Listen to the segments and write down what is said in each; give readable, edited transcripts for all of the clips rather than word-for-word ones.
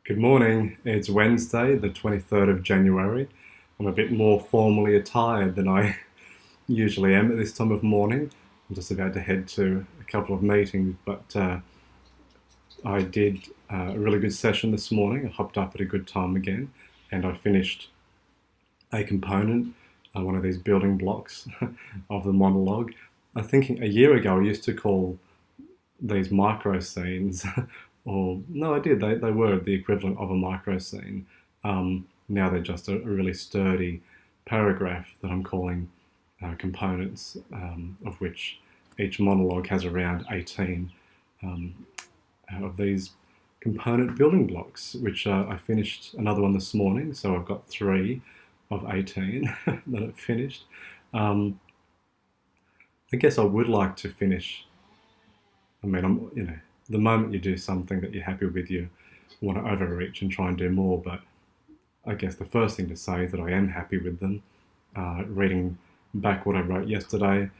Good morning. It's Wednesday, the 23rd of January. I'm a bit more formally attired than I usually am at this time of morning. I'm just about to head to a couple of meetings, but I did a really good session this morning. I hopped up at a good time again, and I finished a component, one of these building blocks of the monologue. I think a year ago I used to call these micro scenes, or no, I did. They were the equivalent of a micro scene. Now they're just a really sturdy paragraph that I'm calling components, of which each monologue has around 18 of these component building blocks, which I finished another one this morning. So I've got 3 of 18 that I've finished. I guess I would like to finish. I mean, the moment you do something that you're happy with, you want to overreach and try and do more. But I guess the first thing to say is that I am happy with them. Reading back what I wrote yesterday,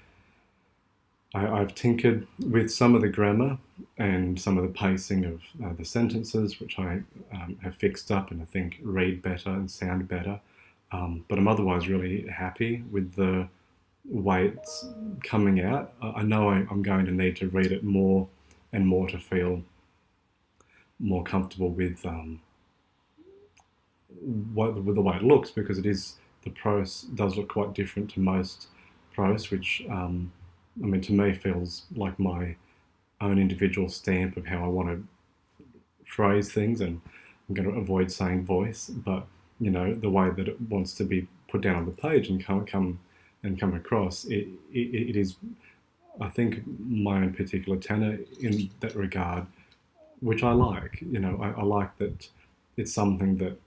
I've tinkered with some of the grammar and some of the pacing of the sentences, which I have fixed up and I think read better and sound better. But I'm otherwise really happy with the way it's coming out. I know I'm going to need to read it more and more to feel more comfortable with with the way it looks, because the prose does look quite different to most prose, which I mean, to me feels like my own individual stamp of how I want to phrase things, and I'm going to avoid saying voice, but the way that it wants to be put down on the page and come across, it is, I think, my own particular tenor in that regard, which I like. I like that it's something that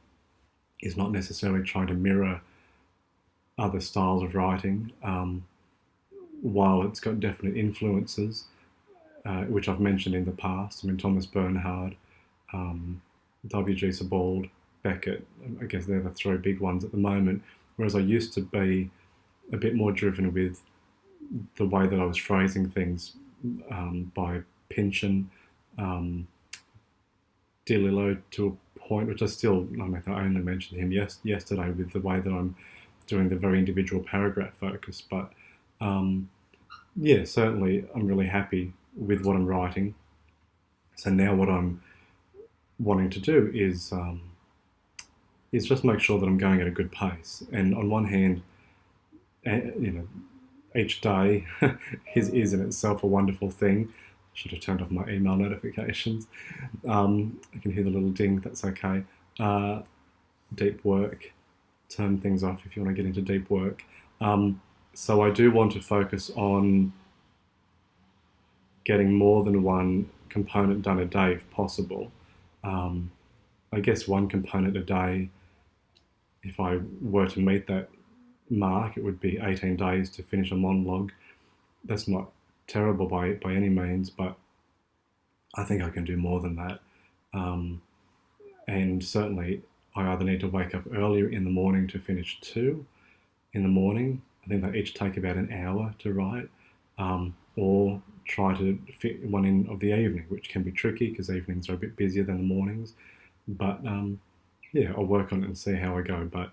is not necessarily trying to mirror other styles of writing, while it's got definite influences, which I've mentioned in the past. I mean, Thomas Bernhard, W.G. Sebald, Beckett, I guess they're the 3 big ones at the moment, whereas I used to be a bit more driven with the way that I was phrasing things, by Pynchon, DeLillo to a point, which I only mentioned him yesterday with the way that I'm doing the very individual paragraph focus. But yeah, certainly I'm really happy with what I'm writing. So now what I'm wanting to do is just make sure that I'm going at a good pace. And on one hand, each day is in itself a wonderful thing. Should have turned off my email notifications. I can hear the little ding. That's okay. Deep work. Turn things off if you want to get into deep work. So I do want to focus on getting more than one component done a day if possible. I guess one component a day, if I were to meet that mark, it would be 18 days to finish a monologue. That's not terrible by any means, but I think I can do more than that. And certainly I either need to wake up earlier in the morning to finish 2 in the morning. I think they each take about an hour to write, or try to fit one in of the evening, which can be tricky because evenings are a bit busier than the mornings. But yeah, I'll work on it and see how I go. But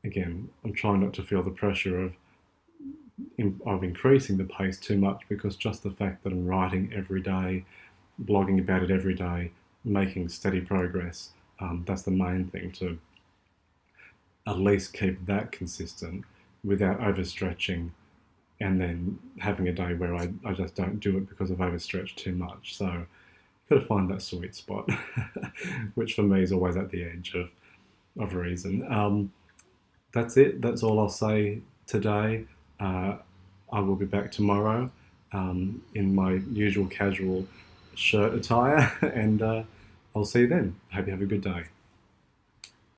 again, I'm trying not to feel the pressure of increasing the pace too much, because just the fact that I'm writing every day, blogging about it every day, making steady progress, that's the main thing, to at least keep that consistent without overstretching and then having a day where I just don't do it because I've overstretched too much. So you've got to find that sweet spot, which for me is always at the edge of reason. That's it. That's all I'll say today. I will be back tomorrow in my usual casual shirt attire, and I'll see you then. Hope you have a good day.